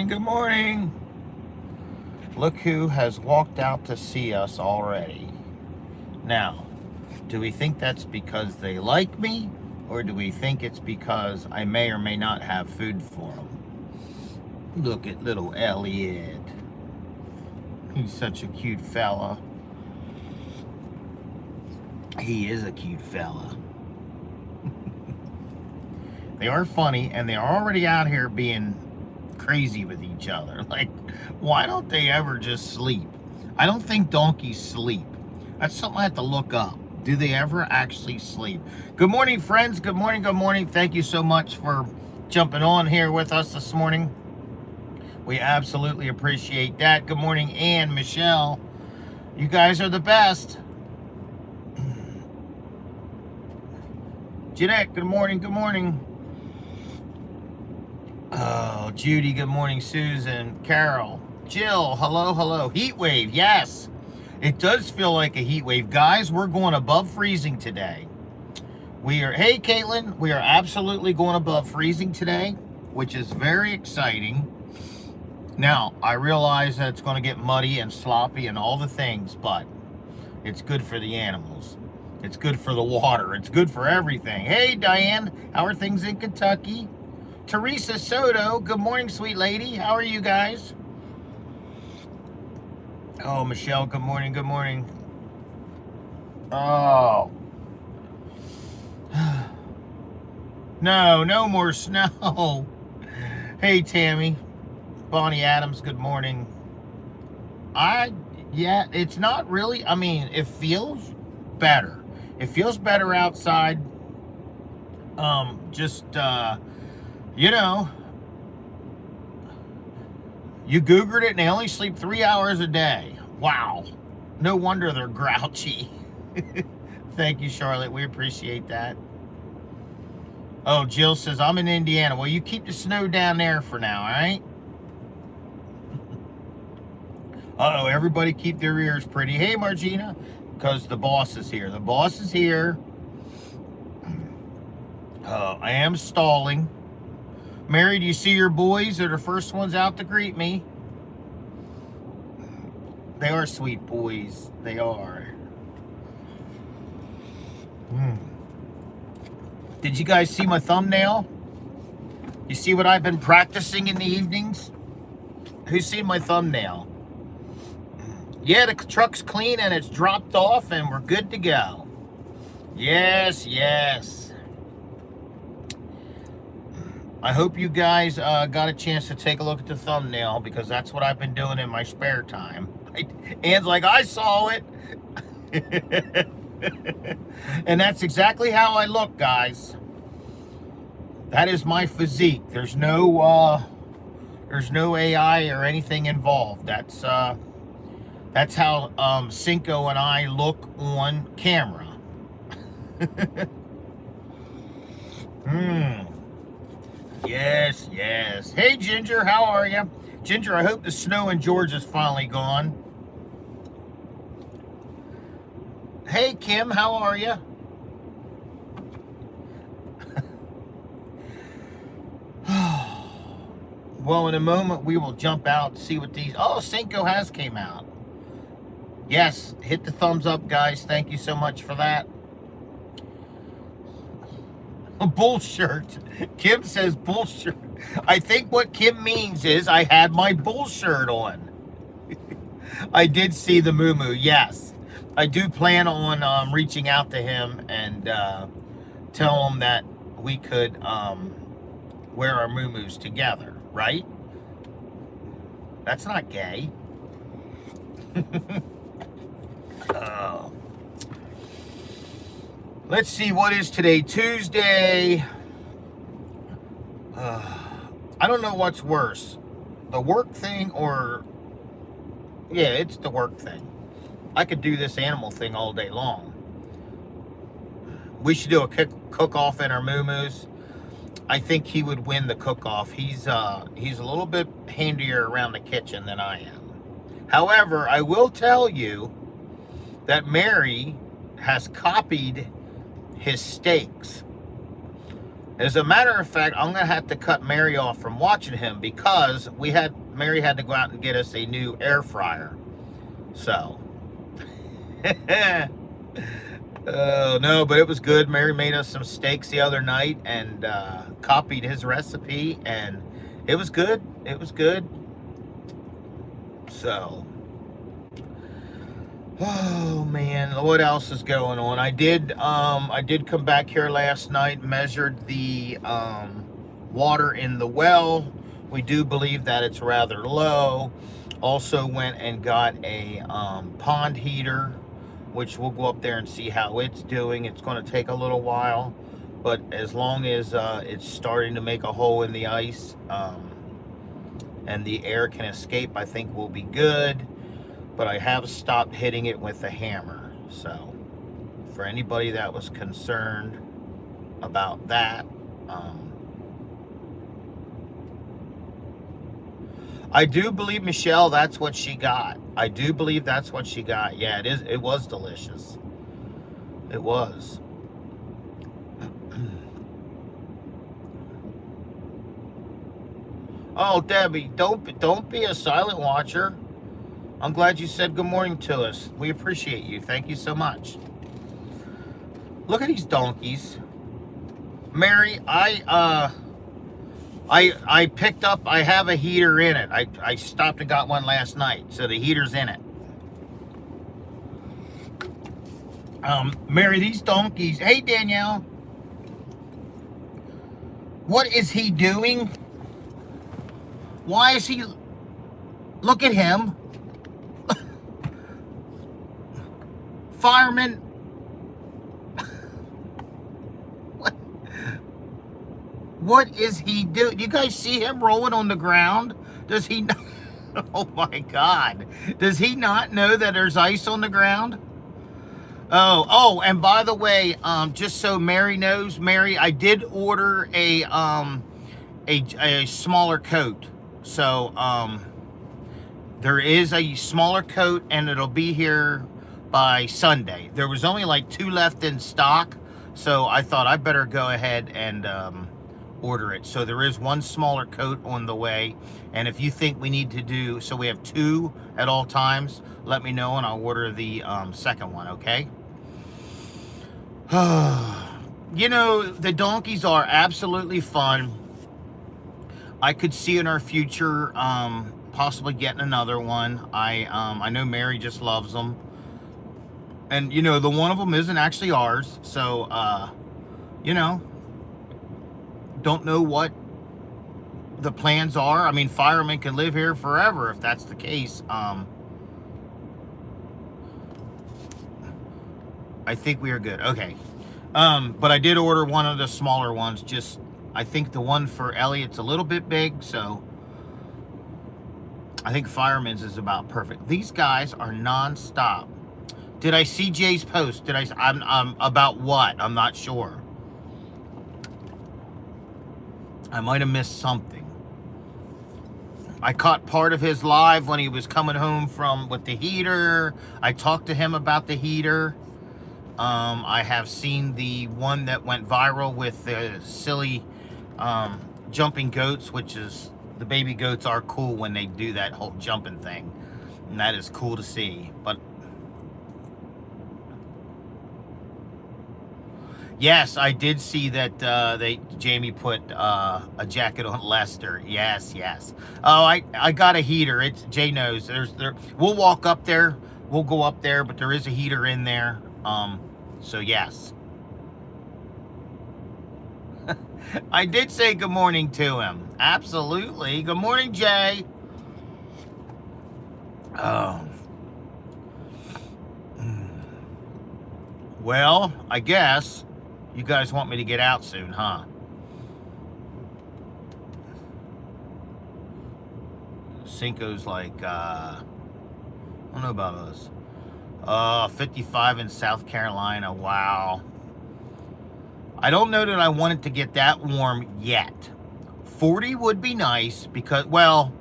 morning, good morning. Look who has walked out to see us already. Now, do we think that's because they like me, or do we think it's because I may or may not have food for them? Look at little Elliot. He's such a cute fella. He is a cute fella. They are funny, and they're already out here being crazy with each other. Like, why don't they ever just sleep? I don't think donkeys sleep. That's something I have to look up. Do they ever actually sleep? Good morning, friends. Good morning, good morning. Thank you so much for jumping on here with us this morning. We absolutely appreciate that. Good morning, Ann, Michelle. You guys are the best. Jeanette, good morning, good morning. Oh, Judy, good morning. Susan, Carol, Jill, hello, hello. Heat wave, yes. It does feel like a heat wave. Guys, we're going above freezing today. Hey, Caitlin, we are absolutely going above freezing today, which is very exciting. Now, I realize that it's going to get muddy and sloppy and all the things, but it's good for the animals. It's good for the water. It's good for everything. Hey, Diane, how are things in Kentucky? Teresa Soto, good morning, sweet lady. How are you guys? Oh, Michelle, good morning, good morning. Oh. No more snow. Hey, Tammy. Bonnie Adams, good morning. Yeah, it's not really, I mean, it feels better. It feels better outside. You know, you Googled it and they only sleep 3 hours a day. Wow. No wonder they're grouchy. Thank you, Charlotte. We appreciate that. Oh, Jill says, I'm in Indiana. Well, you keep the snow down there for now, all right? Uh-oh, everybody keep their ears pretty. Hey, Margina, because the boss is here. The boss is here. I am stalling. Mary, do you see your boys? They're the first ones out to greet me. They are sweet boys. They are. Did you guys see my thumbnail? You see what I've been practicing in the evenings? Who's seen my thumbnail? Yeah, the truck's clean and it's dropped off and we're good to go. Yes, yes. I hope you guys got a chance to take a look at the thumbnail, because that's what I've been doing in my spare time. Ann's like, I saw it. And that's exactly how I look, guys. That is my physique. There's no AI or anything involved. That's how Cinco and I look on camera. Yes, yes. Hey, Ginger, how are you? Ginger, I hope the snow in Georgia's finally gone. Hey, Kim, how are you? Well, in a moment, we will jump out and see what these... Oh, Cinco has came out. Yes, hit the thumbs up, guys. Thank you so much for that. A bull shirt. Kim says bull shirt. I think what Kim means is I had my bull shirt on. I did see the moo-moo, yes. I do plan on reaching out to him and tell him that we could wear our moo-moos together, right? That's not gay. Oh. Let's see, what is today? Tuesday. I don't know what's worse, the work thing or... Yeah, it's the work thing. I could do this animal thing all day long. We should do a cook-off in our moo-moos. I think he would win the cook-off. He's a little bit handier around the kitchen than I am. However, I will tell you that Mary has copied his steaks. As a matter of fact, I'm gonna have to cut Mary off from watching him because Mary had to go out and get us a new air fryer. So, no, but it was good. Mary made us some steaks the other night and copied his recipe, and it was good. It was good. So, oh man, what else is going on? I did come back here last night, measured the water in the well. We do believe that it's rather low. Also went and got a pond heater, which we'll go up there and see how it's doing. It's going to take a little while, but as long as it's starting to make a hole in the ice and the air can escape, I think we'll be good. But I have stopped hitting it with a hammer. So for anybody that was concerned about that, I do believe, Michelle, that's what she got. I do believe that's what she got. Yeah, it is. It was delicious. It was. Oh, Debbie, don't be a silent watcher. I'm glad you said good morning to us. We appreciate you. Thank you so much. Look at these donkeys. Mary, I picked up, I have a heater in it. I stopped and got one last night, so the heater's in it. Mary, these donkeys. Hey, Danielle. What is he doing? Why is he... Look at him. Fireman. What is he doing? You guys see him rolling on the ground? Does he not? Oh my God. Does he not know that there's ice on the ground? Oh, and by the way, just so Mary knows, Mary, I did order a smaller coat. So, there is a smaller coat and it'll be here by Sunday. There was only like 2 left in stock, so I thought I better go ahead and order it. So there is 1 smaller coat on the way, and if you think we need to do so we have 2 at all times, let me know and I'll order the second one. Okay. You know, the donkeys are absolutely fun. I could see in our future possibly getting another one. I know Mary just loves them. And, you know, the one of them isn't actually ours. So, you know, don't know what the plans are. I mean, firemen can live here forever if that's the case. I think we are good. Okay. But I did order one of the smaller ones. Just, I think the one for Elliot's a little bit big. So I think firemen's is about perfect. These guys are nonstop. Did I see Jay's post? I'm about what? I'm not sure. I might have missed something. I caught part of his live when he was coming home with the heater. I talked to him about the heater. I have seen the one that went viral with the silly jumping goats, which is, the baby goats are cool when they do that whole jumping thing. And that is cool to see. But yes, I did see that Jamie put a jacket on Lester. Yes. Oh, I got a heater. It's Jay knows. We'll walk up there. We'll go up there, but there is a heater in there. So yes. I did say good morning to him. Absolutely. Good morning, Jay. Oh. Well, I guess you guys want me to get out soon, huh? Cinco's like, I don't know about us. 55 in South Carolina. Wow. I don't know that I want it to get that warm yet. 40 would be nice because, well,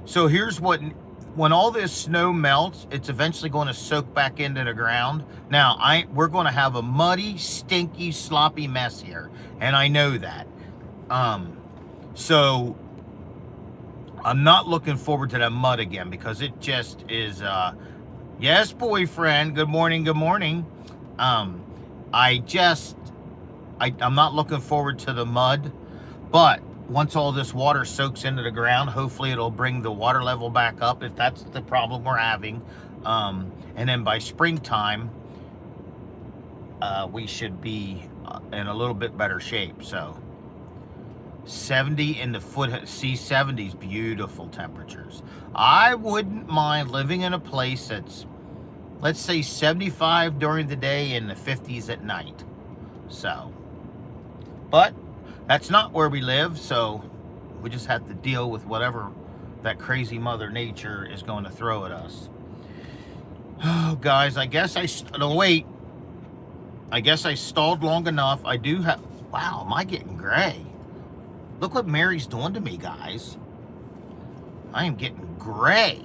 so here's what, when all this snow melts, it's eventually going to soak back into the ground. Now, we're going to have a muddy, stinky, sloppy mess here, and I know that. So I'm not looking forward to that mud again because it just is, yes, boyfriend, good morning, good morning. Um, I'm not looking forward to the mud, but once all this water soaks into the ground, hopefully it'll bring the water level back up if that's the problem we're having. And then by springtime, we should be in a little bit better shape. So 70 in the foot, see 70's beautiful temperatures. I wouldn't mind living in a place that's, let's say 75 during the day and the 50s at night. So, but that's not where we live, so we just have to deal with whatever that crazy Mother Nature is going to throw at us. Oh, guys, I guess wait. I guess I stalled long enough. I do have, wow, am I getting gray? Look what Mary's doing to me, guys. I am getting gray.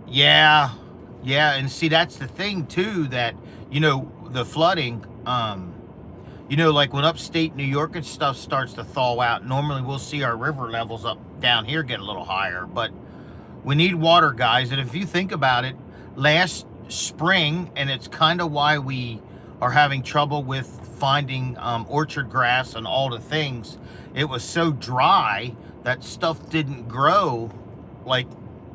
Yeah, and see, that's the thing, too, that, you know, the flooding, you know, like when upstate New York and stuff starts to thaw out, normally we'll see our river levels up down here get a little higher, but we need water, guys, and if you think about it, last spring, and it's kind of why we are having trouble with finding orchard grass and all the things. It was so dry that stuff didn't grow like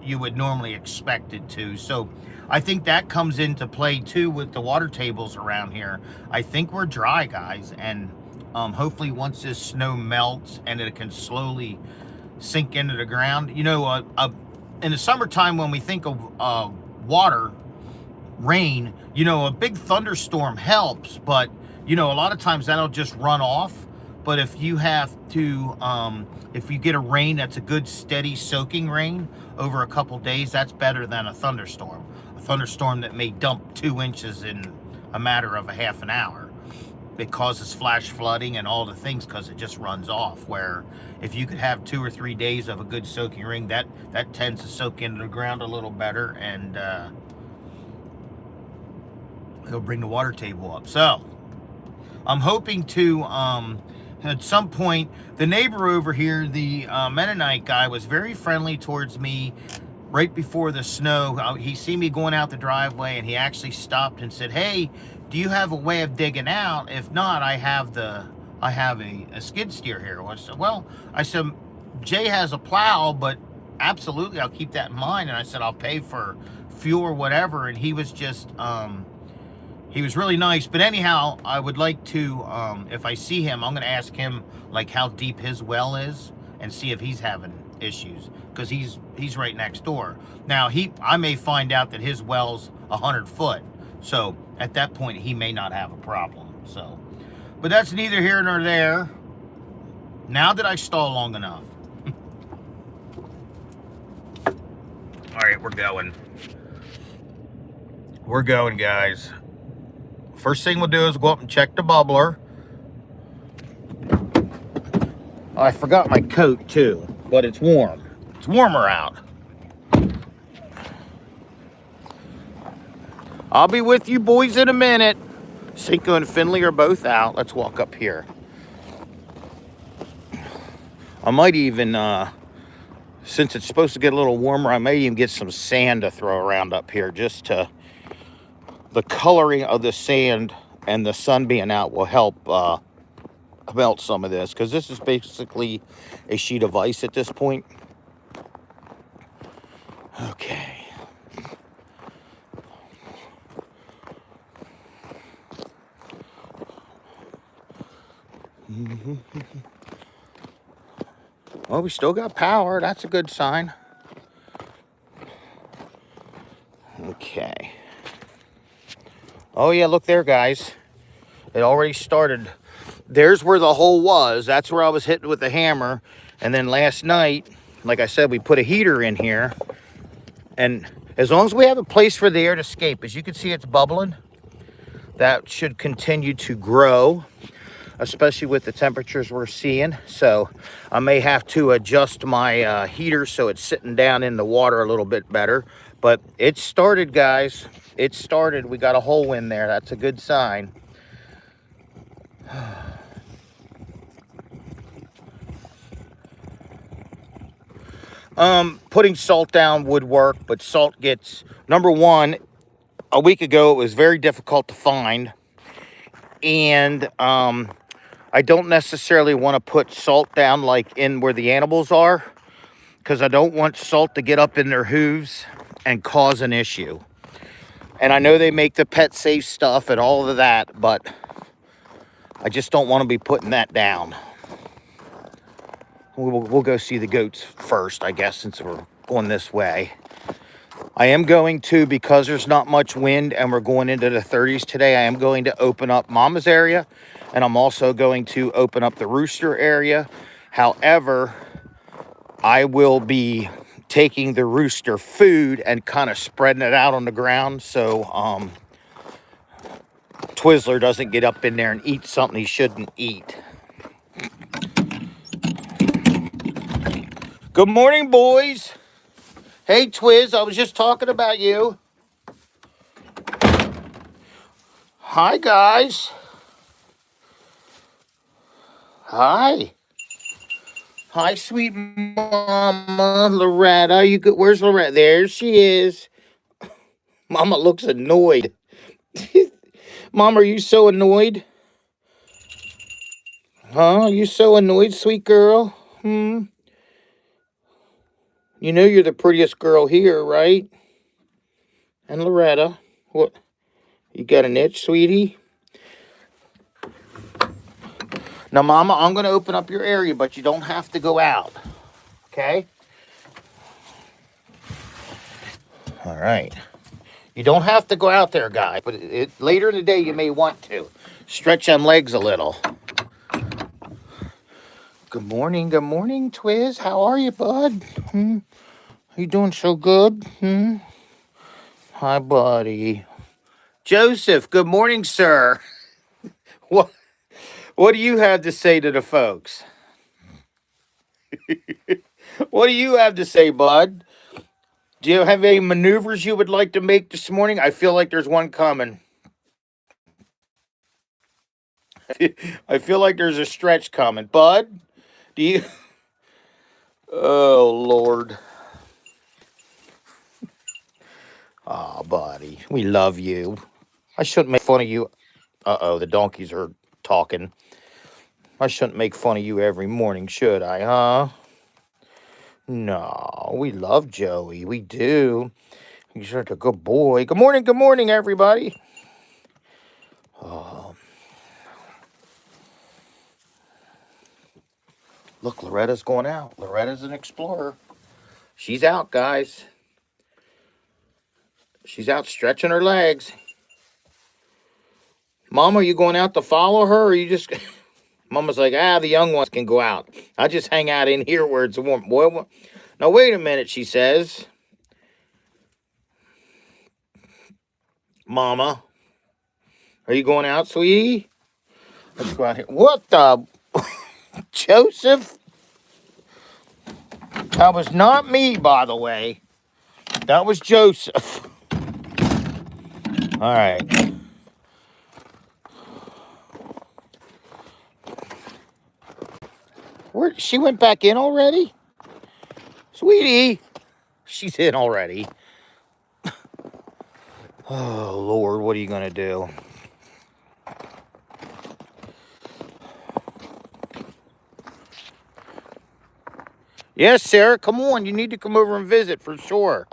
you would normally expect it to. So I think that comes into play too with the water tables around here. I think we're dry, guys, and hopefully once this snow melts and it can slowly sink into the ground. You know, in the summertime when we think of water, rain, you know, a big thunderstorm helps, but you know, a lot of times that'll just run off. But if you have to, if you get a rain that's a good steady soaking rain over a couple days, that's better than a thunderstorm. A thunderstorm that may dump 2 inches in a matter of a half an hour. It causes flash flooding and all the things because it just runs off. Where if you could have 2 or 3 days of a good soaking rain, that tends to soak into the ground a little better, and it'll bring the water table up. So I'm hoping to, at some point, the neighbor over here, the Mennonite guy, was very friendly towards me right before the snow. He seen me going out the driveway, and he actually stopped and said, "Hey, do you have a way of digging out? If not, I have a skid steer here." I said, "Well," I said, "Jay has a plow, but absolutely, I'll keep that in mind." And I said, "I'll pay for fuel or whatever." And he was just, he was really nice. But anyhow, I would like to, if I see him, I'm going to ask him like how deep his well is and see if he's having issues, because he's right next door. Now I may find out that his well's 100 foot, so at that point he may not have a problem. So, but that's neither here nor there. Now that I stall long enough. All right, we're going. We're going, guys. First thing we'll do is go up and check the bubbler. Oh, I forgot my coat too, but it's warm. It's warmer out. I'll be with you boys in a minute. Cinco and Finley are both out. Let's walk up here. I might even, since it's supposed to get a little warmer, I may even get some sand to throw around up here, just to, the coloring of the sand and the sun being out will help melt some of this, because this is basically a sheet of ice at this point. Okay. Well, we still got power. That's a good sign. Okay. Oh, yeah, look there, guys. It already started. There's where the hole was. That's where I was hitting with the hammer. And then last night, like I said, we put a heater in here. And as long as we have a place for the air to escape, as you can see, it's bubbling. That should continue to grow, especially with the temperatures we're seeing. So I may have to adjust my heater so it's sitting down in the water a little bit better. But it started, guys. It started. We got a hole in there. That's a good sign. Putting salt down would work, but salt gets, number one, a week ago it was very difficult to find, and I don't necessarily want to put salt down like in where the animals are, because I don't want salt to get up in their hooves and cause an issue. And I know they make the pet safe stuff and all of that, but I just don't want to be putting that down. We'll go see the goats first, I guess, since we're going this way. I am going to, because there's not much wind and we're going into the 30s today, I am going to open up Mama's area, and I'm also going to open up the rooster area. However, I will be taking the rooster food and kind of spreading it out on the ground so Twizzler doesn't get up in there and eat something he shouldn't eat. Good morning, boys. Hey, Twiz, I was just talking about you. Hi, guys. Hi. Hi, sweet mama, Loretta. You good? Where's Loretta? There she is. Mama looks annoyed. Mom, are you so annoyed? Huh? You so annoyed, sweet girl? You know you're the prettiest girl here, right? And Loretta, what? You got an itch, sweetie? Now, Mama, I'm going to open up your area, but you don't have to go out. Okay? All right. You don't have to go out there, guy. But later in the day, you may want to. Stretch them legs a little. Good morning, Twiz. How are you, bud? Are you doing so good? Hi, buddy. Joseph, good morning, sir. What do you have to say to the folks? What do you have to say, bud? Do you have any maneuvers you would like to make this morning? I feel like there's one coming. I feel like there's a stretch coming. Bud, do you... Oh, Lord. Aw, buddy. We love you. I shouldn't make fun of you. Uh-oh, the donkeys are talking. I shouldn't make fun of you every morning, should I, huh? No, we love Joey. We do. He's such a good boy. Good morning, everybody. Look, Loretta's going out. Loretta's an explorer. She's out, guys. She's out stretching her legs. Mama, are you going out to follow her, or you just... Mama's like, the young ones can go out. I just hang out in here where it's warm. Boy, now, wait a minute, she says. Mama, are you going out, sweetie? Let's go out here. What the... Joseph? That was not me, by the way. That was Joseph. All right. She went back in already? Sweetie. She's in already. Oh, Lord, what are you going to do? Yes, Sarah, come on. You need to come over and visit for sure.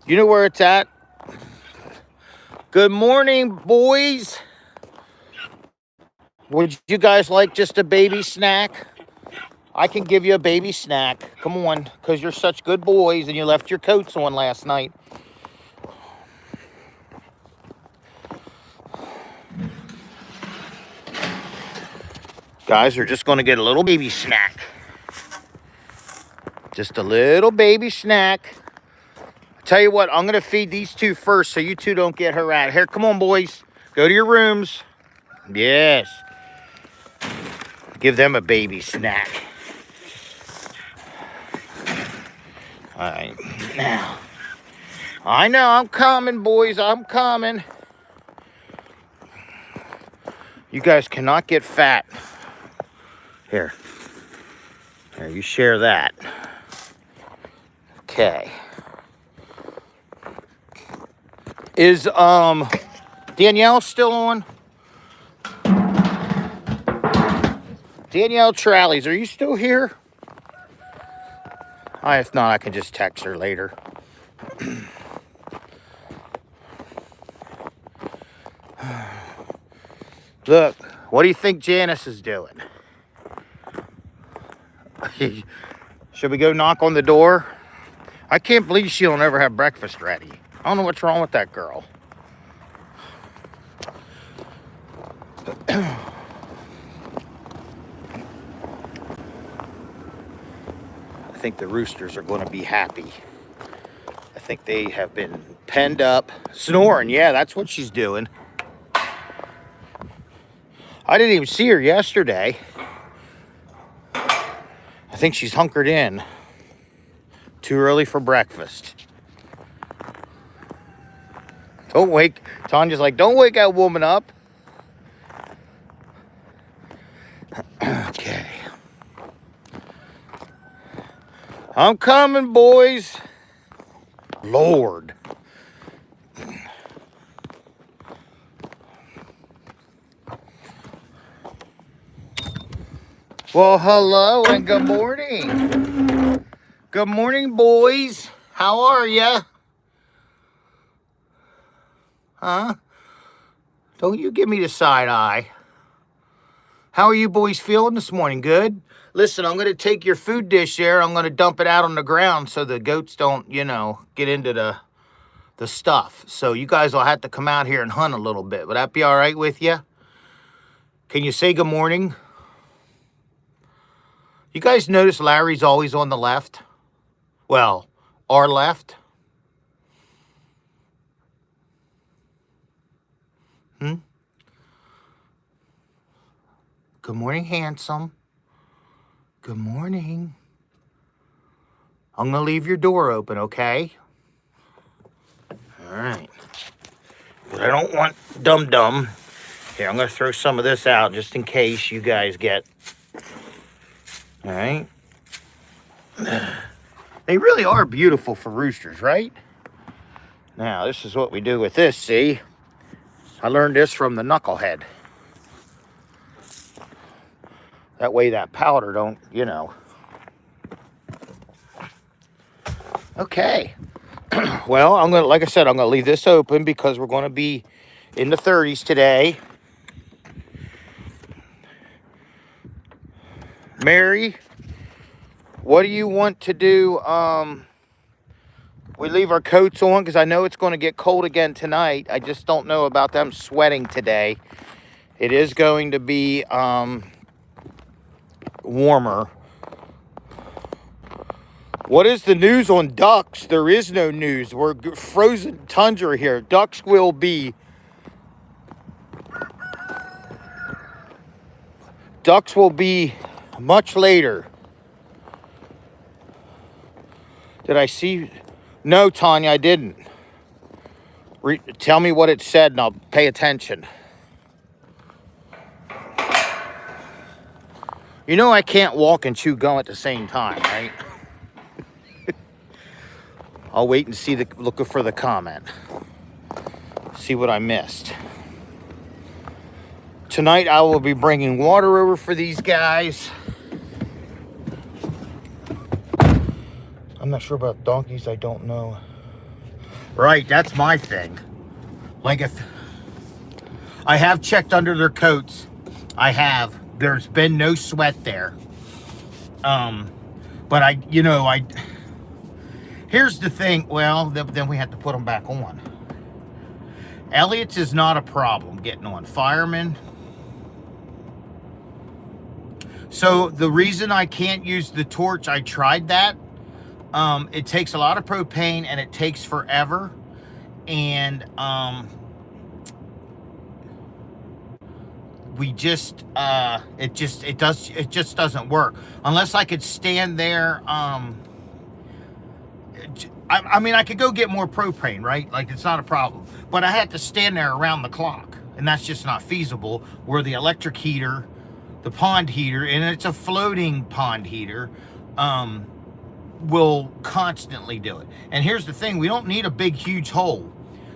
You know where it's at? Good morning, boys. Would you guys like just a baby snack? I can give you a baby snack. Come on, because you're such good boys and you left your coats on last night. Guys are just going to get a little baby snack. Just a little baby snack. Tell you what, I'm going to feed these two first so you two don't get her out. Here, come on, boys. Go to your rooms. Yes. Give them a baby snack. All right. Now, I know I'm coming, boys. I'm coming. You guys cannot get fat. Here, you share that. Okay. Is Danielle still on? Danielle Trallies, are you still here? If not, I can just text her later. Look, what do you think Janice is doing? Should we go knock on the door? I can't believe she'll never have breakfast ready. I don't know what's wrong with that girl. I think the roosters are going to be happy. I think they have been penned up, snoring. Yeah, that's what she's doing. I didn't even see her yesterday. I think she's hunkered in. Too early for breakfast. Don't wake. Tanya's like, don't wake that woman up. Okay. I'm coming, boys. Lord. Well, hello and good morning. Good morning, boys. How are ya? Huh? Don't you give me the side eye. How are you boys feeling this morning? Good? Listen, I'm going to take your food dish there. I'm going to dump it out on the ground so the goats don't, get into the stuff. So you guys will have to come out here and hunt a little bit. Would that be all right with you? Can you say good morning? You guys notice Larry's always on the left? Well, our left. Good morning, handsome. Good morning. I'm going to leave your door open, okay? All right. But I don't want dum-dum. Here, I'm going to throw some of this out just in case you guys get... All right. They really are beautiful for roosters, right? Now, this is what we do with this, see? I learned this from the knucklehead. That way that powder don't, Okay. Well, like I said, I'm going to leave this open because we're going to be in the 30s today. Mary, what do you want to do? We leave our coats on because I know it's going to get cold again tonight. I just don't know about them sweating today. It is going to be warmer. What is the news on ducks? There is no news. We're frozen tundra here. Ducks will be much later. Did I see? No, Tanya, I didn't. Tell me what it said and I'll pay attention. You know I can't walk and chew gum at the same time, right? I'll wait and see look for the comment. See what I missed. Tonight I will be bringing water over for these guys. I'm not sure about donkeys, I don't know. Right, that's my thing. Like if I have checked under their coats, there's been no sweat there. But here's the thing. Well, then we have to put them back on. Elliot's is not a problem getting on. Fireman. So the reason I can't use the torch, I tried that. It takes a lot of propane and it takes forever. And it just doesn't work unless I could stand there. I mean, I could go get more propane, right? Like, it's not a problem, but I had to stand there around the clock. and that's just not feasible. Where the electric heater, the pond heater, and it's a floating pond heater, will constantly do it. And here's the thing, we don't need a big, huge hole.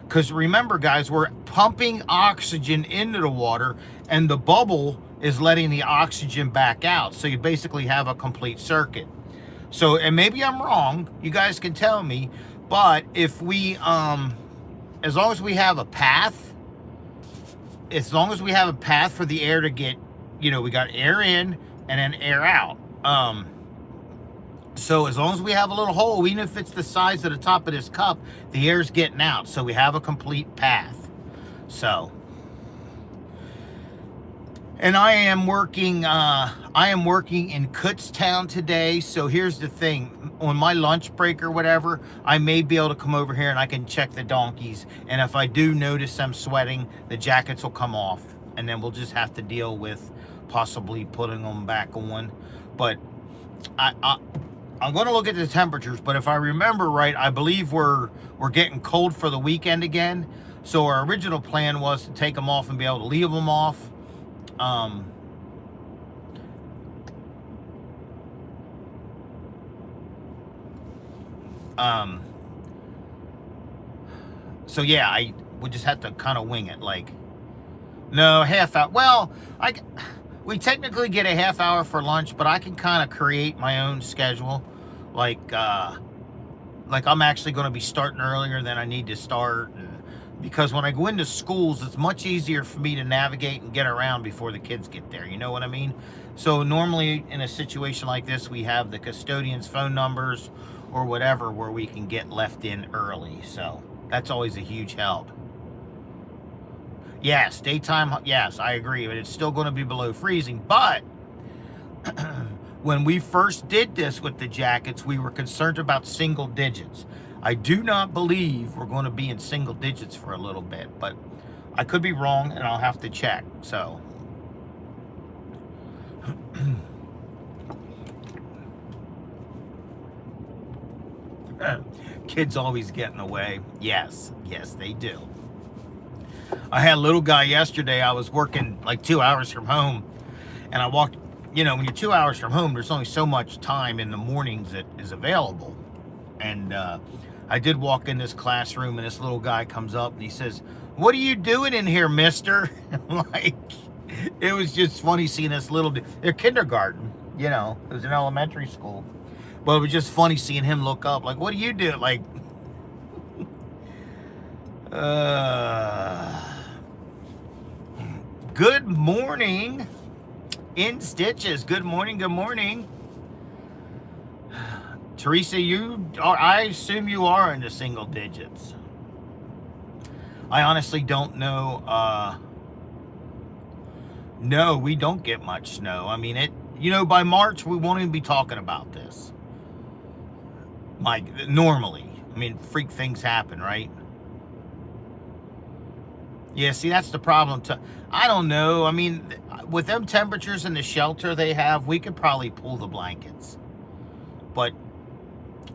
Because remember, guys, we're pumping oxygen into the water, and the bubble is letting the oxygen back out. So you basically have a complete circuit. So, and maybe I'm wrong, you guys can tell me, but if we, as long as we have a path, as long as we have a path for the air to get, you know, we got air in and then air out. So as long as we have a little hole, even if it's the size of the top of this cup, the air's getting out. So we have a complete path. So, and I am working in Kutztown today. So here's the thing, on my lunch break or whatever, I may be able to come over here and I can check the donkeys. And if I do notice them sweating, the jackets will come off, and then we'll just have to deal with possibly putting them back on. But I'm going to look at the temperatures, but if I remember right, I believe we're getting cold for the weekend again. So our original plan was to take them off and be able to leave them off. So yeah, I would just have to kind of wing it, like, no, half hour. Well, we technically get a half hour for lunch, but I can kind of create my own schedule. Like I'm actually going to be starting earlier than I need to start, and because when I go into schools, it's much easier for me to navigate and get around before the kids get there. You know what I mean? So normally in a situation like this, we have the custodian's phone numbers or whatever where we can get left in early. So that's always a huge help. Yes, daytime, yes, I agree, but it's still going to be below freezing. But when we first did this with the jackets, we were concerned about single digits. I do not believe we're going to be in single digits for a little bit, but I could be wrong, and I'll have to check. So, kids always get in the way. Yes, they do. I had a little guy yesterday. I was working like 2 hours from home, and I walked, you know, when you're 2 hours from home, there's only so much time in the mornings that is available. And I did walk in this classroom, and this little guy comes up and he says, "What are you doing in here, mister?" Like, it was just funny seeing this little, they're kindergarten, you know, it was an elementary school. But it was just funny seeing him look up, like, "What do you do?" Like, good morning, in stitches. Good morning, good morning. Teresa, I assume you are in the single digits. I honestly don't know. No, we don't get much snow. I mean, by March, we won't even be talking about this. Like, normally. I mean, freak things happen, right? Yeah, see, that's the problem. I don't know. I mean, with them temperatures in the shelter they have, we could probably pull the blankets. But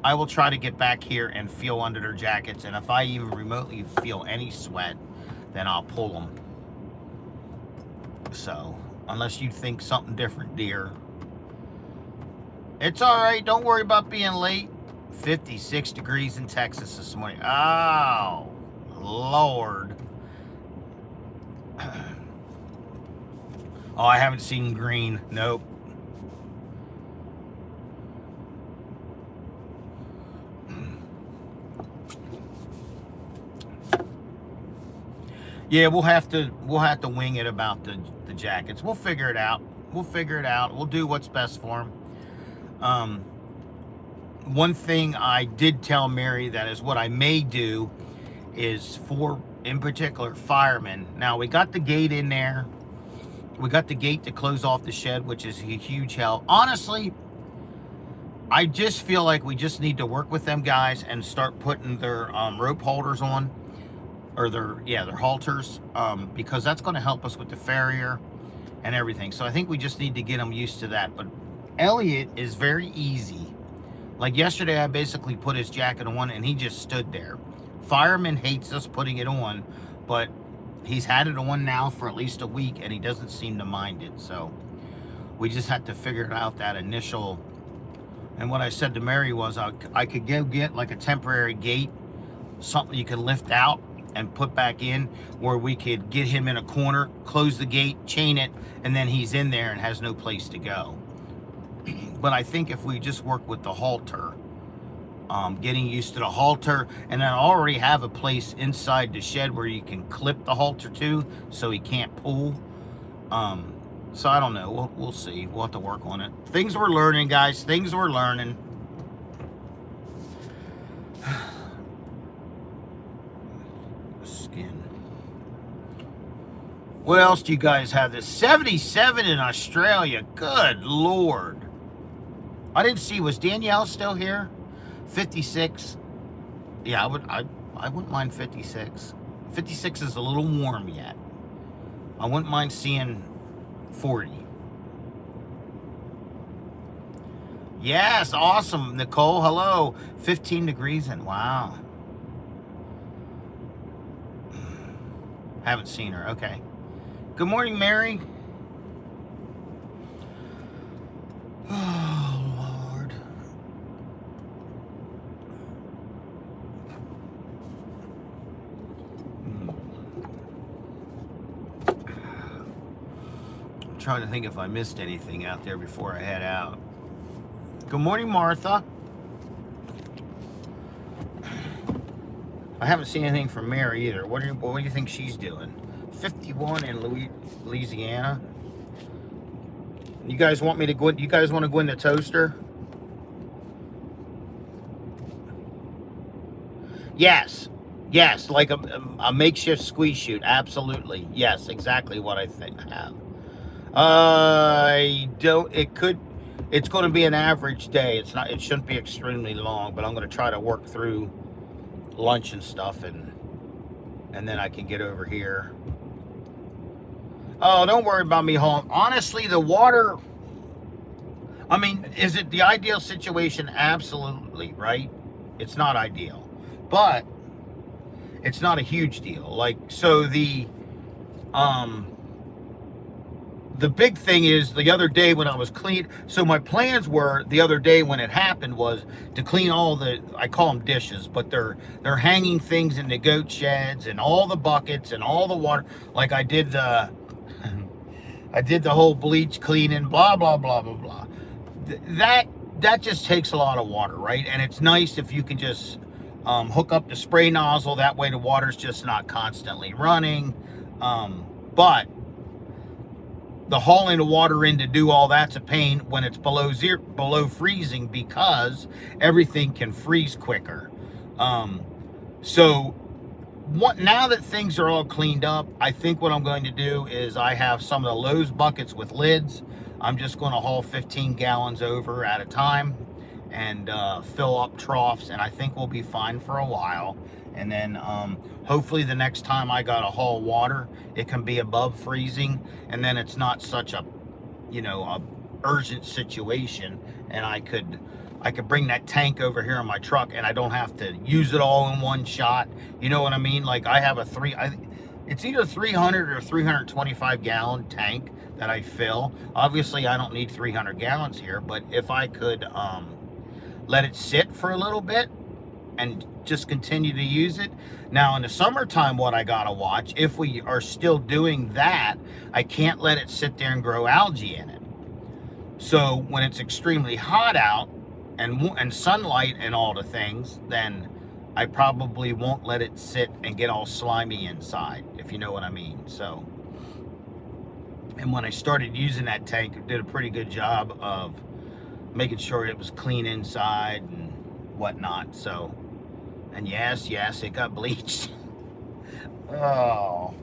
I will try to get back here and feel under their jackets. And if I even remotely feel any sweat, then I'll pull them. So, unless you think something different, dear. It's all right. Don't worry about being late. 56 degrees in Texas this morning. Oh, Lord. Oh, I haven't seen green. Nope. Yeah, we'll have to wing it about the jackets. We'll figure it out. We'll do what's best for them. One thing I did tell Mary that is what I may do is for, in particular, firemen. Now, we got the gate in there. We got the gate to close off the shed, which is a huge help. Honestly, I just feel like we just need to work with them guys and start putting their rope holders on, or their halters, because that's going to help us with the farrier and everything. So I think we just need to get them used to that. But Elliot is very easy. Like yesterday, I basically put his jacket on and he just stood there. Fireman hates us putting it on, but He's had it on now for at least a week, and he doesn't seem to mind it. So we just had to figure out that initial. And what I said to Mary was I could go get like a temporary gate, something you can lift out and put back in, where we could get him in a corner, close the gate, chain it, and then he's in there and has no place to go. But I think if we just work with the halter, getting used to the halter, and I already have a place inside the shed where you can clip the halter to, so he can't pull. So I don't know. We'll see. We'll have to work on it. Things we're learning, guys. Things we're learning. Skin. What else do you guys have? This 77 in Australia. Good Lord. I didn't see. Was Danielle still here? 56. Yeah, I wouldn't mind 56. 56 is a little warm yet. I wouldn't mind seeing 40. Yes, awesome, Nicole. Hello. 15 degrees in. Wow. Haven't seen her. Okay. Good morning, Mary. Oh, Lord. I'm trying to think if I missed anything out there before I head out. Good morning, Martha. I haven't seen anything from Mary either. What do you think she's doing? 51 in Louisiana. You guys want me to go? You guys want to go in the toaster? Yes, yes, like a makeshift squeeze chute. Absolutely, yes, exactly what I think I have. I don't. It could. It's going to be an average day. It's not. It shouldn't be extremely long, but I'm going to try to work through lunch and stuff, and then I can get over here. Oh, don't worry about me hauling. Honestly, the water. I mean, is it the ideal situation? Absolutely, right? It's not ideal, but it's not a huge deal. Like, so the big thing is the other day when I was clean. So my plans were the other day when it happened was to clean all the, I call them dishes, but they're hanging things in the goat sheds and all the buckets and all the water. Like I did the whole bleach cleaning, blah, blah, blah, blah, blah. That just takes a lot of water, right? And it's nice if you can just hook up the spray nozzle. That way the water's just not constantly running. But the hauling the water in to do all that's a pain when it's below freezing, because everything can freeze quicker. So now that things are all cleaned up, I think what I'm going to do is I have some of the Lowe's buckets with lids. I'm just going to haul 15 gallons over at a time and fill up troughs, and I think we'll be fine for a while. And then hopefully the next time I gotta haul water, it can be above freezing, and then it's not such a, a urgent situation, and I could bring that tank over here in my truck, and I don't have to use it all in one shot. You know what I mean? Like I have it's either 300 or 325 gallon tank that I fill. Obviously, I don't need 300 gallons here, but if I could let it sit for a little bit and just continue to use it. Now in the summertime, what I gotta watch, if we are still doing that, I can't let it sit there and grow algae in it. So when it's extremely hot out and sunlight and all the things, then I probably won't let it sit and get all slimy inside, if you know what I mean. So, and when I started using that tank, it did a pretty good job of making sure it was clean inside and whatnot. So, and yes, it got bleached. Oh,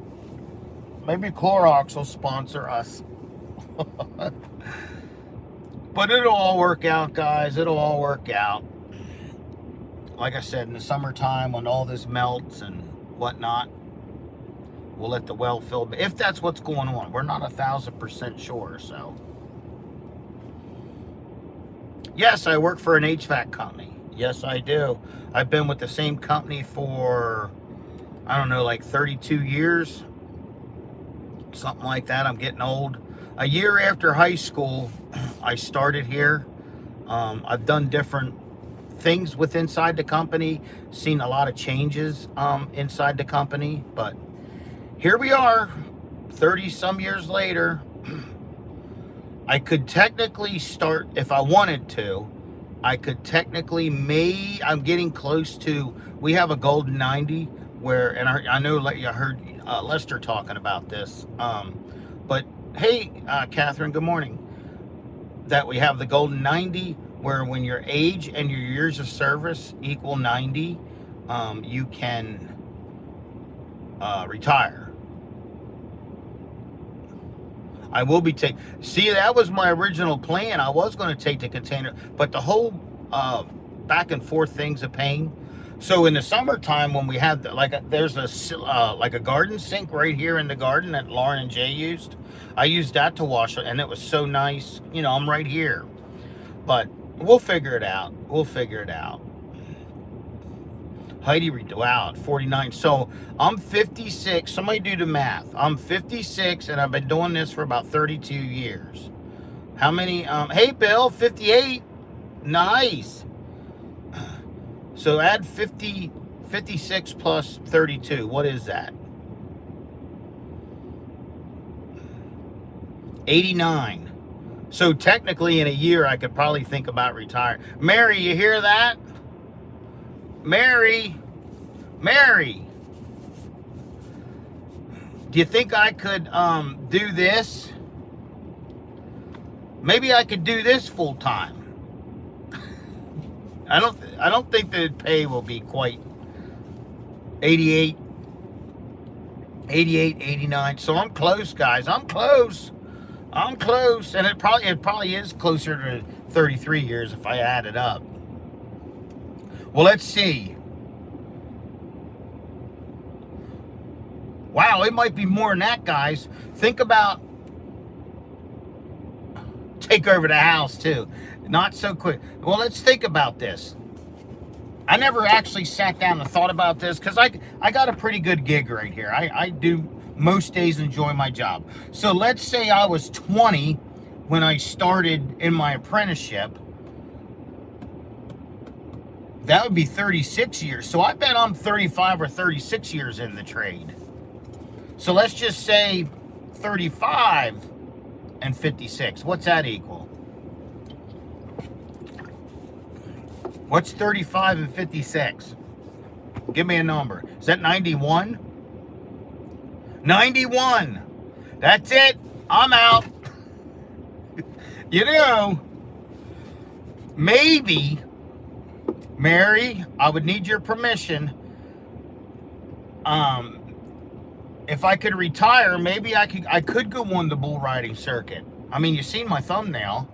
maybe Clorox will sponsor us. But it'll all work out, guys. It'll all work out. Like I said, in the summertime when all this melts and whatnot, we'll let the well fill. If that's what's going on, we're not 1,000% sure. So, yes, I work for an HVAC company. Yes, I do. I've been with the same company for, I don't know, like 32 years. something like that. I'm getting old. A year after high school, I started here. I've done different things with inside the company, seen a lot of changes inside the company, but here we are, 30 some years later. I could technically start if I wanted to. I could technically, I'm getting close to, we have a golden 90 where, and I know I heard Lester talking about this, but hey, Catherine, good morning, that we have the golden 90 where when your age and your years of service equal 90, you can retire. I will be taking, see, that was my original plan. I was going to take the container, but the whole back and forth thing's a pain. So in the summertime when we had, there's a garden sink right here in the garden that Lauren and Jay used. I used that to wash it, and it was so nice. You know, I'm right here. But we'll figure it out. We'll figure it out. Heidi, wow, at 49. So I'm 56. Somebody do the math. I'm 56, and I've been doing this for about 32 years. How many? Hey, Bill, 58. Nice. So add 56 plus 32. What is that? 89. So technically in a year, I could probably think about retiring. Mary, you hear that? Mary, do you think I could do this? Maybe I could do this full time. I don't think the pay will be quite 88, 89. So I'm close, guys. I'm close, and it probably is closer to 33 years if I add it up. Well, let's see. Wow, it might be more than that, guys. Think about take over the house, too. Not so quick. Well, let's think about this. I never actually sat down and thought about this because I got a pretty good gig right here. I do most days enjoy my job. So let's say I was 20 when I started in my apprenticeship. That would be 36 years. So I bet I'm 35 or 36 years in the trade. So let's just say 35 and 56. What's that equal? What's 35 and 56? Give me a number. Is that 91? 91. That's it. I'm out. You know, maybe, Mary, I would need your permission. If I could retire, maybe I could go on the bull riding circuit. I mean, you've seen my thumbnail.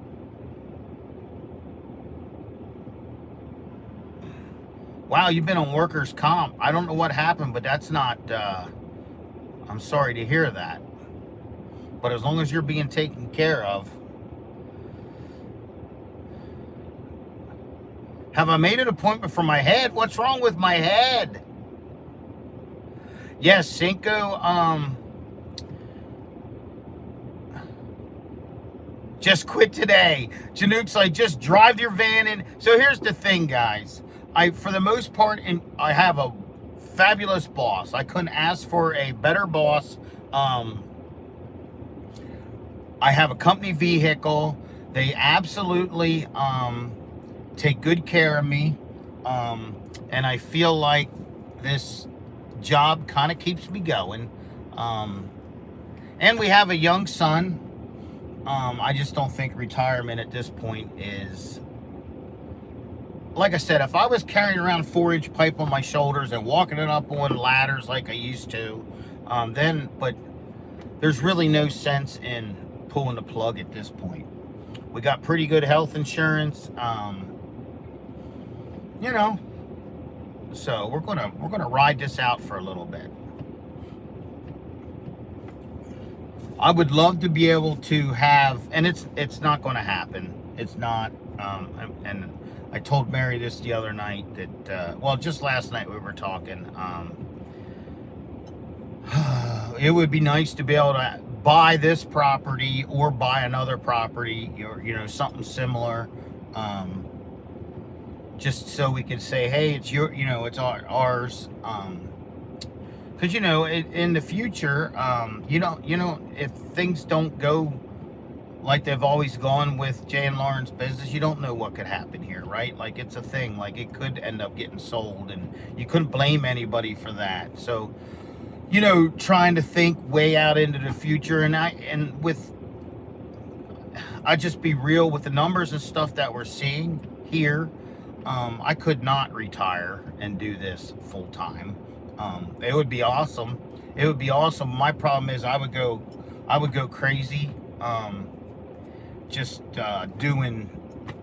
Wow, you've been on workers' comp. I don't know what happened, but that's not, I'm sorry to hear that. But as long as you're being taken care of. Have I made an appointment for my head? What's wrong with my head? Yes, Cinco, just quit today. Chinook's like, just drive your van in. So here's the thing, guys. For the most part, I have a fabulous boss. I couldn't ask for a better boss. I have a company vehicle. They absolutely take good care of me. And I feel like this job kind of keeps me going. And we have a young son. I just don't think retirement at this point is... Like I said, if I was carrying around 4-inch pipe on my shoulders and walking it up on ladders like I used to, but there's really no sense in pulling the plug at this point. We got pretty good health insurance, you know, so we're gonna ride this out for a little bit. I would love to be able to have, and it's not going to happen. It's not, and I told Mary this the other night that, well, just last night we were talking. It would be nice to be able to buy this property or buy another property, or something similar, just so we could say, hey, it's your, it's ours. Because in the future, if things don't go like they've always gone with Jay and Lauren's business, you don't know what could happen here, right? Like, it's a thing. Like, it could end up getting sold, and you couldn't blame anybody for that. So, trying to think way out into the future, I just be real with the numbers and stuff that we're seeing here. I could not retire and do this full time. It would be awesome. It would be awesome. My problem is I would go crazy, just doing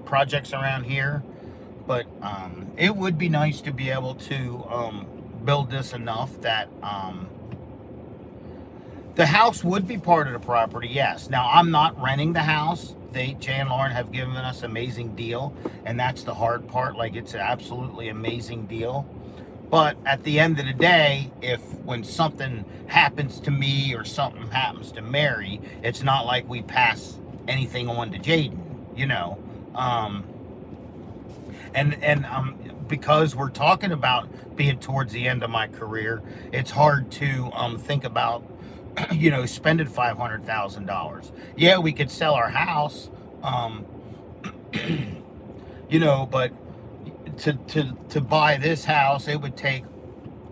projects around here. But it would be nice to be able to build this enough that the house would be part of the property, yes. Now, I'm not renting the house. Jay and Lauren have given us an amazing deal, and that's the hard part. Like, it's an absolutely amazing deal. But at the end of the day, when something happens to me or something happens to Mary, it's not like we pass anything on to Jaden, because we're talking about being towards the end of my career, it's hard to think about spending $500,000. Yeah, we could sell our house, but to buy this house, it would take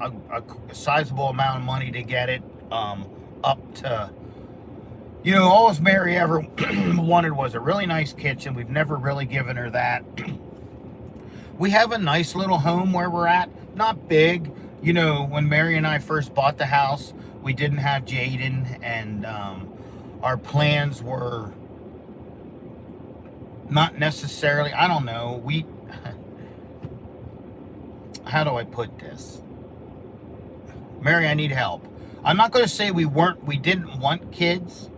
a sizable amount of money to get it up to, all Mary ever wanted was a really nice kitchen. We've never really given her that. We have a nice little home where we're at, not big. When Mary and I first bought the house, we didn't have Jaden, and our plans were not necessarily, I don't know, how do I put this? Mary, I need help. I'm not going to say we didn't want kids,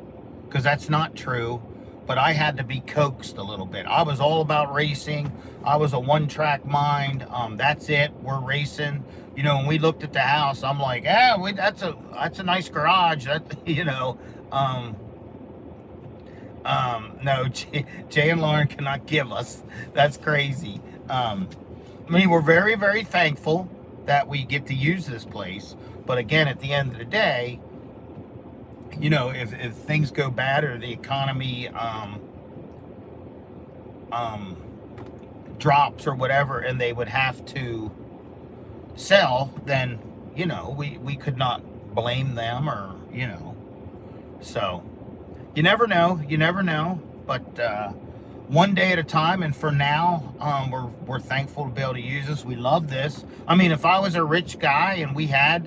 because that's not true, but I had to be coaxed a little bit. I was all about racing. I was a one-track mind. That's it. We're racing. When we looked at the house, I'm like, that's a nice garage. No, Jay and Lauren cannot give us. That's crazy. We're very, very thankful that we get to use this place. But again, at the end of the day, if things go bad or the economy drops or whatever, and they would have to sell, then we could not blame them, or so you never know, but one day at a time. And for now, we're thankful to be able to use this. We love this. If I was a rich guy and we had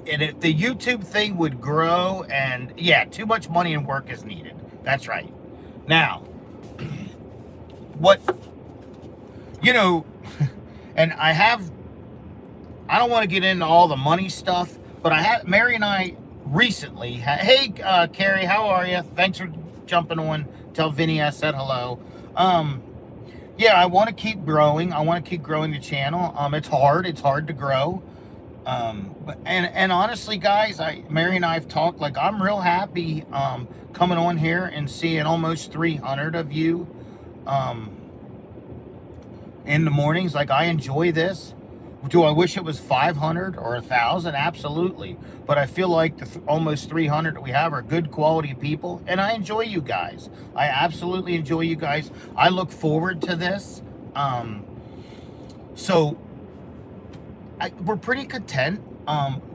the YouTube thing would grow, and yeah, too much money and work is needed. That's right. Now, what, and I don't want to get into all the money stuff, but Mary and I recently hey, Carrie, how are you? Thanks for jumping on. Tell Vinny I said hello. Yeah, I want to keep growing. I want to keep growing the channel. It's hard to grow. And honestly, guys, Mary and I have talked, like, I'm real happy coming on here and seeing almost 300 of you in the mornings. Like, I enjoy this. Do I wish it was 500 or 1,000? Absolutely. But I feel like the almost 300 that we have are good quality people, and I enjoy you guys. I absolutely enjoy you guys. I look forward to this. So we're pretty content.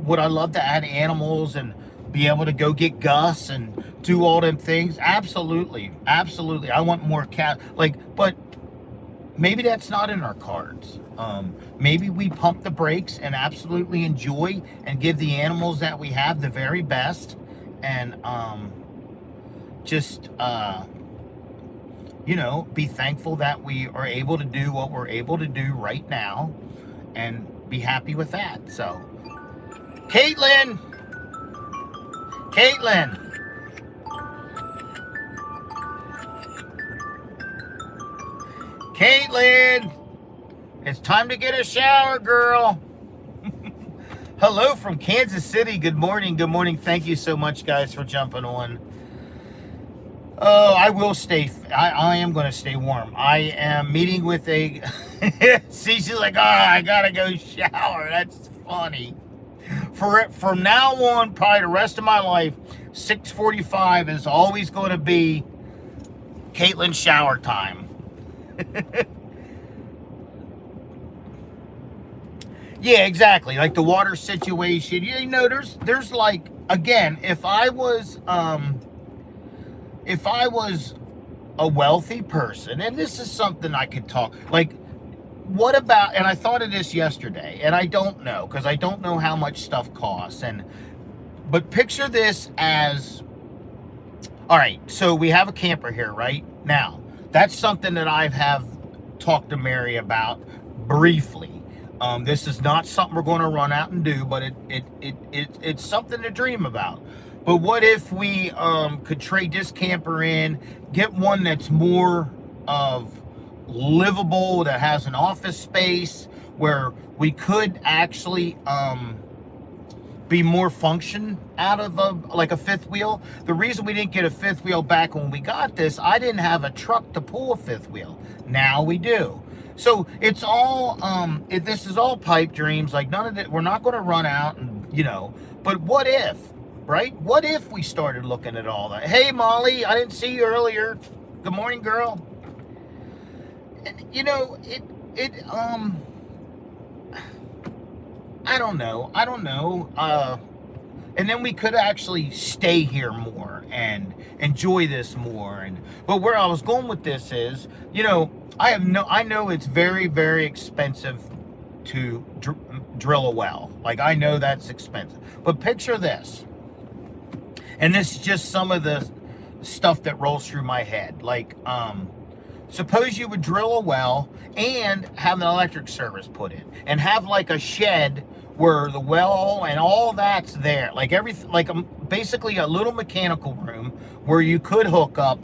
Would I love to add animals and be able to go get Gus and do all them things? Absolutely. Absolutely. I want more cat. But maybe that's not in our cards. Maybe we pump the brakes and absolutely enjoy and give the animals that we have the very best, and be thankful that we are able to do what we're able to do right now, and be happy with that. So, Caitlin, it's time to get a shower, girl. Hello from Kansas City. Good morning. Good morning. Thank you so much, guys, for jumping on. Oh, I will stay. I am going to stay warm. I am meeting with a. See, she's like, oh, I gotta go shower. That's funny. From now on, probably the rest of my life, 6:45 is always going to be Caitlin shower time. Yeah, exactly. Like the water situation. You know, there's like, again, if I was a wealthy person, and this is something I could talk, like, what about, and I thought of this yesterday, and I don't know, because I don't know how much stuff costs, but picture this as, all right, so we have a camper here, right? Now, that's something that I have talked to Mary about briefly. This is not something we're going to run out and do, but it's something to dream about. But what if we could trade this camper in, get one that's more of livable, that has an office space, where we could actually be more function out of a fifth wheel. The reason we didn't get a fifth wheel back when we got this, I didn't have a truck to pull a fifth wheel. Now we do. So it's all, this is all pipe dreams. Like, none of it, we're not going to run out and, but what if, right? What if we started looking at all that? Hey, Molly, I didn't see you earlier. Good morning, girl. And, I don't know. And then we could actually stay here more and enjoy this more. But where I was going with this is, I know it's very, very expensive to drill a well. Like, I know that's expensive. But picture this. And this is just some of the stuff that rolls through my head. Like, suppose you would drill a well and have an electric service put in, and have like a shed where the well and all that's there, like everything, like basically a little mechanical room where you could hook up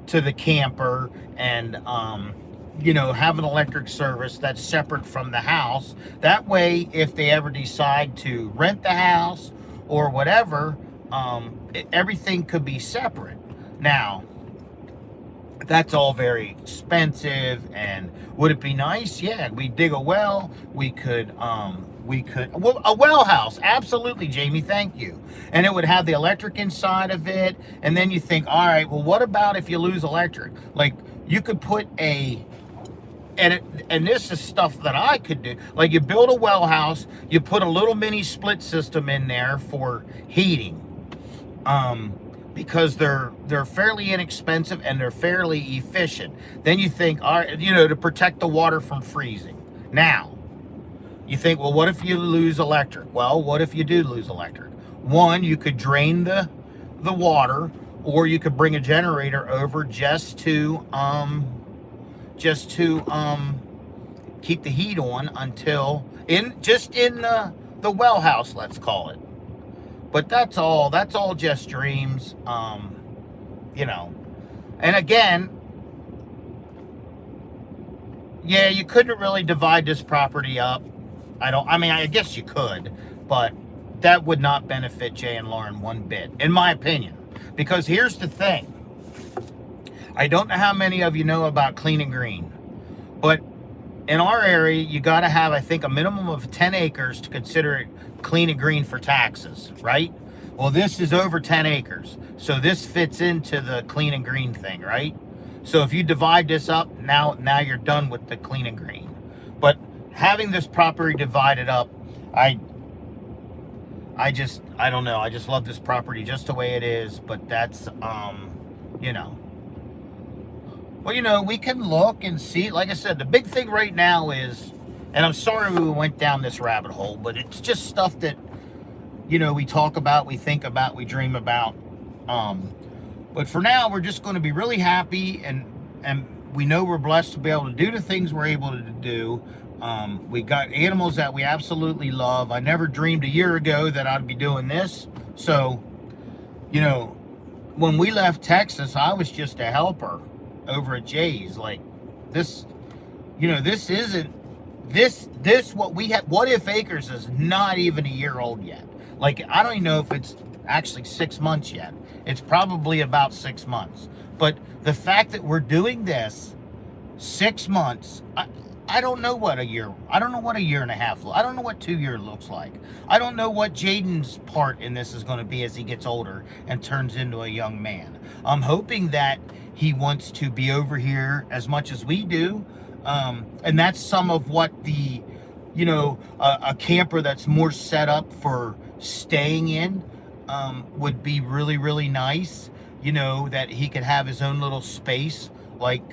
to the camper and have an electric service that's separate from the house. That way, if they ever decide to rent the house or whatever, everything could be separate. Now, that's all very expensive, and would it be nice? Yeah, we dig a well, we could well, a well house, absolutely, Jamie, thank you. And it would have the electric inside of it, and then you think, all right, well, what about if you lose electric? Like, you could put and this is stuff that I could do. Like, you build a well house, you put a little mini split system in there for heating. Because they're fairly inexpensive and they're fairly efficient. Then you think, all right, to protect the water from freezing. Now, you think, well, what if you lose electric? Well, what if you do lose electric? One, you could drain the water, or you could bring a generator over just to keep the heat on until in the well house, let's call it. But that's all just dreams, And again, yeah, you couldn't really divide this property up. I guess you could, but that would not benefit Jay and Lauren one bit, in my opinion. Because here's the thing. I don't know how many of you know about Clean and Green, but in our area, you got to have, I think, a minimum of 10 acres to consider it clean and green for taxes, right? Well, this is over 10 acres. So this fits into the clean and green thing, right? So if you divide this up, now you're done with the clean and green. But having this property divided up, I don't know. I just love this property just the way it is. But that's, Well, we can look and see. Like I said, the big thing right now is, and I'm sorry we went down this rabbit hole, but it's just stuff that, we talk about, we think about, we dream about. But for now, we're just going to be really happy, and we know we're blessed to be able to do the things we're able to do. We got animals that we absolutely love. I never dreamed a year ago that I'd be doing this. So, when we left Texas, I was just a helper over at Jay's. Like, this, this isn't this what we have, What If Acres is not even a year old yet. Like, I don't even know if it's actually 6 months yet. It's probably about 6 months. But the fact that we're doing this 6 months, I don't know what a year, I don't know what a year and a half, I don't know what 2 years looks like. I don't know what Jaden's part in this is going to be as he gets older and turns into a young man. I'm hoping that he wants to be over here as much as we do. And that's some of what the, a camper that's more set up for staying in would be really, really nice. That he could have his own little space, like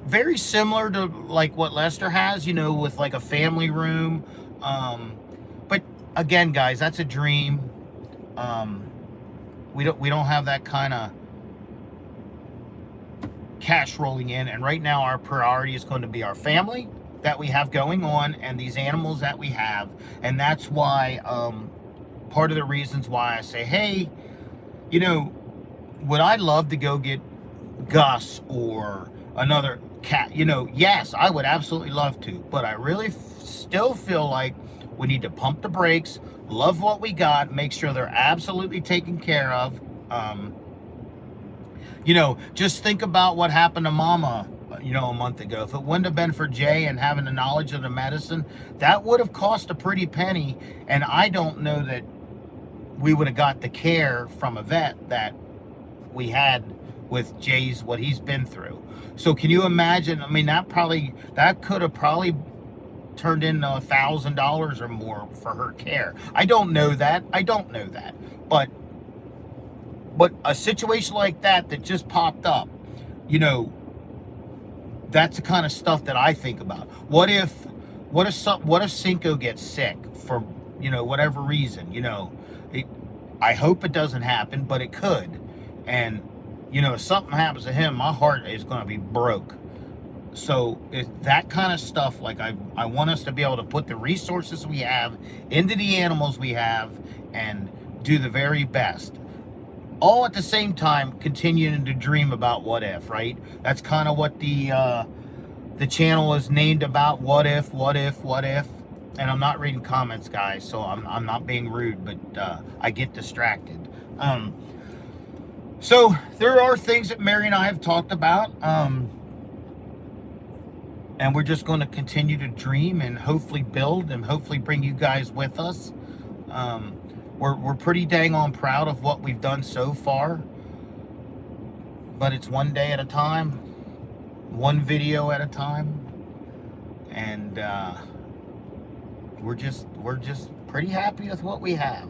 very similar to like what Lester has, with like a family room. But again, guys, that's a dream. We don't have that kind of cash rolling in, and right now our priority is going to be our family that we have going on and these animals that we have. And that's why part of the reasons why I say, hey, would I love to go get Gus or another cat? Yes, I would absolutely love to, but I really still feel like we need to pump the brakes, love what we got, make sure they're absolutely taken care of. Just think about what happened to Mama, a month ago. If it wouldn't have been for Jay and having the knowledge of the medicine, that would have cost a pretty penny. And I don't know that we would have got the care from a vet that we had with Jay's, what he's been through. So can you imagine? I mean, that could have probably turned into $1,000 or more for her care. I don't know that. But a situation like that just popped up, that's the kind of stuff that I think about. What if Cinco gets sick for, whatever reason, I hope it doesn't happen, but it could. And, if something happens to him, my heart is going to be broke. So it's that kind of stuff. Like I want us to be able to put the resources we have into the animals we have and do the very best. All at the same time, continuing to dream about what if, right? That's kind of what the channel is named about. What if? And I'm not reading comments, guys, so I'm not being rude, but I get distracted. So there are things that Mary and I have talked about, and we're just going to continue to dream and hopefully build and hopefully bring you guys with us. We're pretty dang on proud of what we've done so far, but it's one day at a time, one video at a time, and we're just pretty happy with what we have.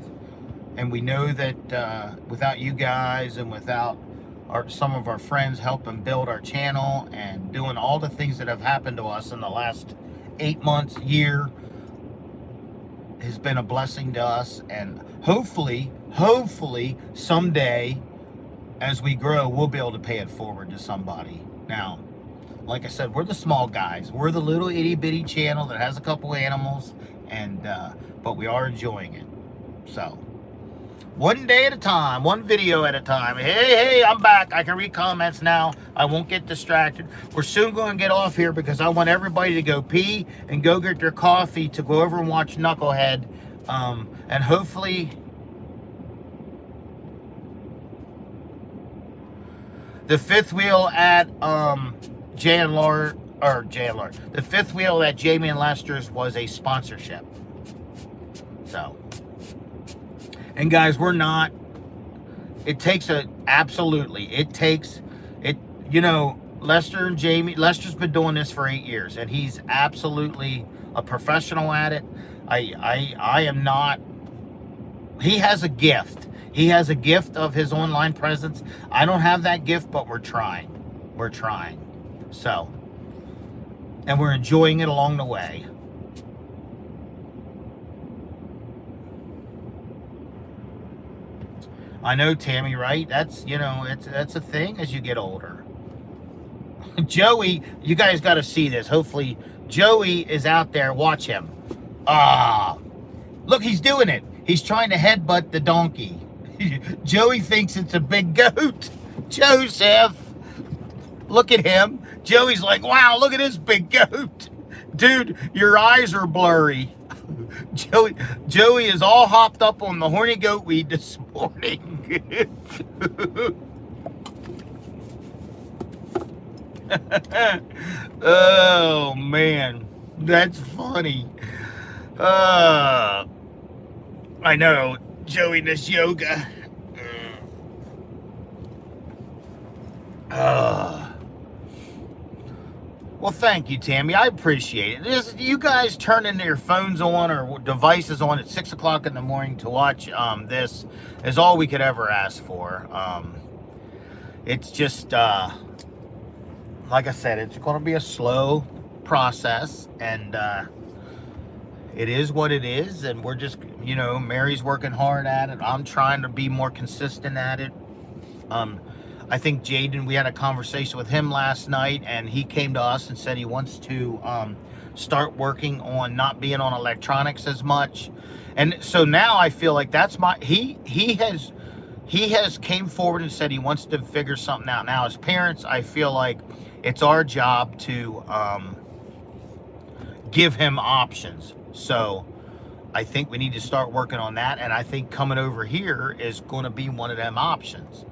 And we know that without you guys and without some of our friends helping build our channel and doing all the things that have happened to us in the last 8 months, year, has been a blessing to us. And hopefully someday as we grow, we'll be able to pay it forward to somebody. Now, like I said, we're the small guys. We're the little itty bitty channel that has a couple animals, and but we are enjoying it. So one day at a time, one video at a time. Hey, I'm back. I can read comments now. I won't get distracted. We're soon going to get off here because I want everybody to go pee and go get their coffee to go over and watch Knucklehead. And hopefully the fifth wheel at the fifth wheel at Jamie and Lester's was a sponsorship. So, and guys, we're not, it takes Lester and Jamie, Lester's been doing this for 8 years and he's absolutely a professional at it. I am not. He has a gift. He has a gift of his online presence. I don't have that gift, but we're trying. So, and we're enjoying it along the way. I know, Tammy, right? That's, that's a thing as you get older. Joey, you guys got to see this. Hopefully, Joey is out there. Watch him. Look, he's doing it. He's trying to headbutt the donkey. Joey thinks it's a big goat. Joseph, look at him. Joey's like, wow, look at this big goat. Dude, your eyes are blurry. Joey is all hopped up on the horny goat weed this morning. Oh man, that's funny. I know, Joey does yoga. Well, thank you, Tammy. I appreciate it. You guys turning your phones on or devices on at 6 o'clock in the morning to watch this is all we could ever ask for. It's just, like I said, it's going to be a slow process, and it is what it is, and we're just, Mary's working hard at it. I'm trying to be more consistent at it. I think Jaden, we had a conversation with him last night, and he came to us and said he wants to start working on not being on electronics as much. And so now I feel like that's he has came forward and said he wants to figure something out. Now, as parents, I feel like it's our job to give him options. So I think we need to start working on that, and I think coming over here is going to be one of them options.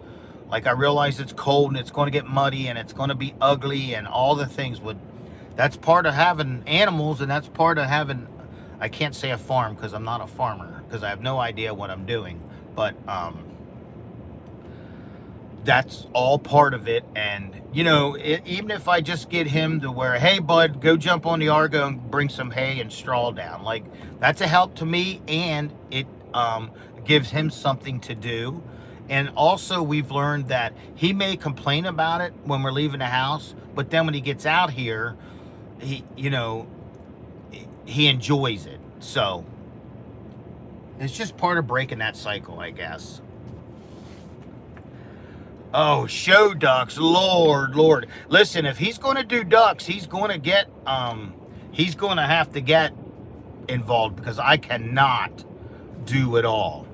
Like, I realize it's cold and it's going to get muddy and it's going to be ugly and all the things. That's part of having animals, and that's part of having, I can't say a farm because I'm not a farmer, because I have no idea what I'm doing. But that's all part of it. And, even if I just get him to where, hey, bud, go jump on the Argo and bring some hay and straw down. Like, that's a help to me, and it gives him something to do. And also, we've learned that he may complain about it when we're leaving the house, but then when he gets out here, he enjoys it. So it's just part of breaking that cycle, I guess. Oh, show ducks, Lord. Listen, if he's going to do ducks, he's going to have to get involved, because I cannot do it all.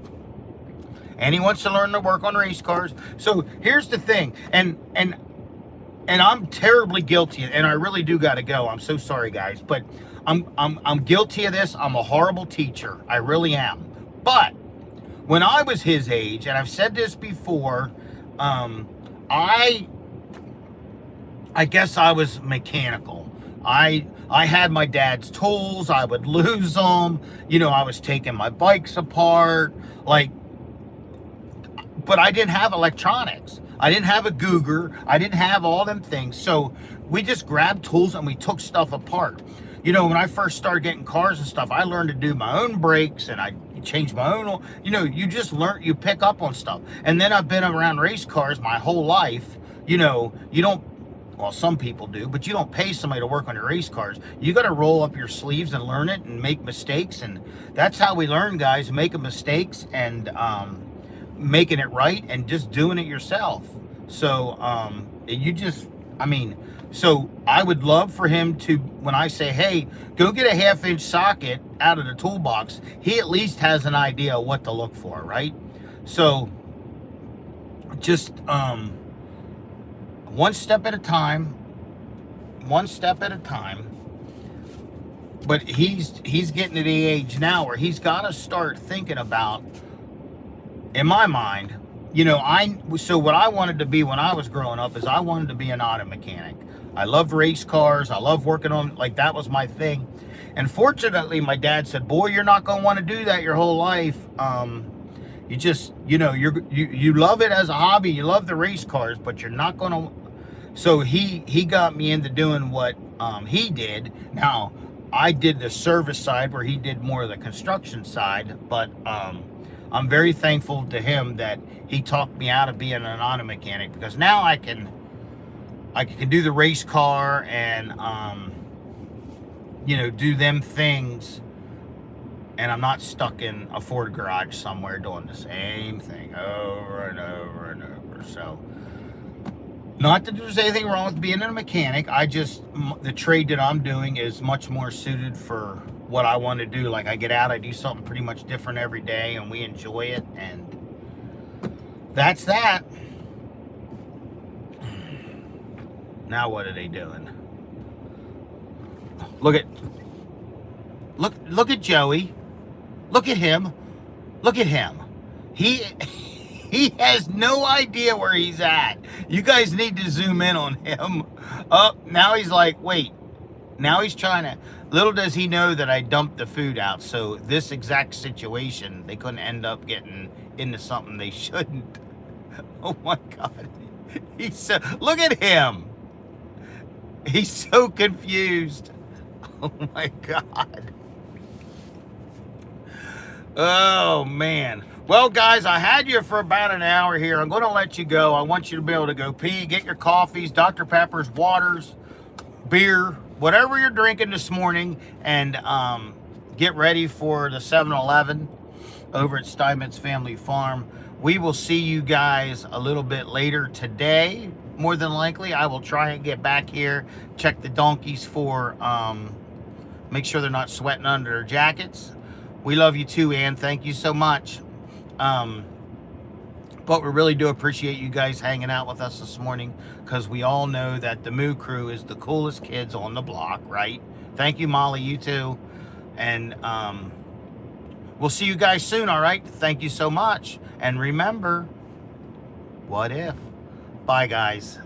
And he wants to learn to work on race cars. So here's the thing, and I'm terribly guilty, and I really do got to go. I'm so sorry, guys, but I'm guilty of this. I'm a horrible teacher. I really am. But when I was his age, and I've said this before, I guess I was mechanical. I had my dad's tools. I would lose them. I was taking my bikes apart, but I didn't have electronics. I didn't have a Googer. I didn't have all them things. So we just grabbed tools and we took stuff apart. When I first started getting cars and stuff, I learned to do my own brakes, and I changed my own. You just learn, you pick up on stuff. And then I've been around race cars my whole life. You don't, well, some people do, but you don't pay somebody to work on your race cars. You got to roll up your sleeves and learn it and make mistakes. And that's how we learn, guys, making mistakes and making it right and just doing it yourself. So so I would love for him to, when I say, hey, go get a 1/2-inch socket out of the toolbox, he at least has an idea of what to look for, right? So just one step at a time. But he's getting to the age now where he's got to start thinking about, in my mind, so what I wanted to be when I was growing up is I wanted to be an auto mechanic. I loved race cars. I loved working on, that was my thing. And fortunately, my dad said, boy, you're not going to want to do that your whole life. You just, you love it as a hobby. You love the race cars, but you're not going to. So he got me into doing what he did. Now, I did the service side where he did more of the construction side, but I'm very thankful to him that he talked me out of being an auto mechanic, because now I can do the race car and do them things, and I'm not stuck in a Ford garage somewhere doing the same thing over and over and over. So, not that there's anything wrong with being a mechanic. The trade that I'm doing is much more suited for what I want to do. Like, I get out, I do something pretty much different every day, and we enjoy it, and that's that. Now what are they doing? Look at look at Joey. Look at him. Look at him. He he has no idea where he's at. You guys need to zoom in on him. Oh, now he's like, wait. Now he's trying to. Little does he know that I dumped the food out. So this exact situation, they couldn't end up getting into something they shouldn't. Oh my God. He's so. Look at him. He's so confused. Oh my God. Oh man. Well, guys, I had you for about an hour here. I'm going to let you go. I want you to be able to go pee, get your coffees, Dr. Peppers, waters, beer, whatever you're drinking this morning, and get ready for the 7-Eleven over at Steinmetz Family Farm. We will see you guys a little bit later today. More than likely, I will try and get back here, check the donkeys for, make sure they're not sweating under their jackets. We love you too, Ann. Thank you so much. But we really do appreciate you guys hanging out with us this morning, because we all know that the Moo crew is the coolest kids on the block, right? Thank you, Molly. You too. And we'll see you guys soon, all right? Thank you so much. And remember, what if? Bye, guys.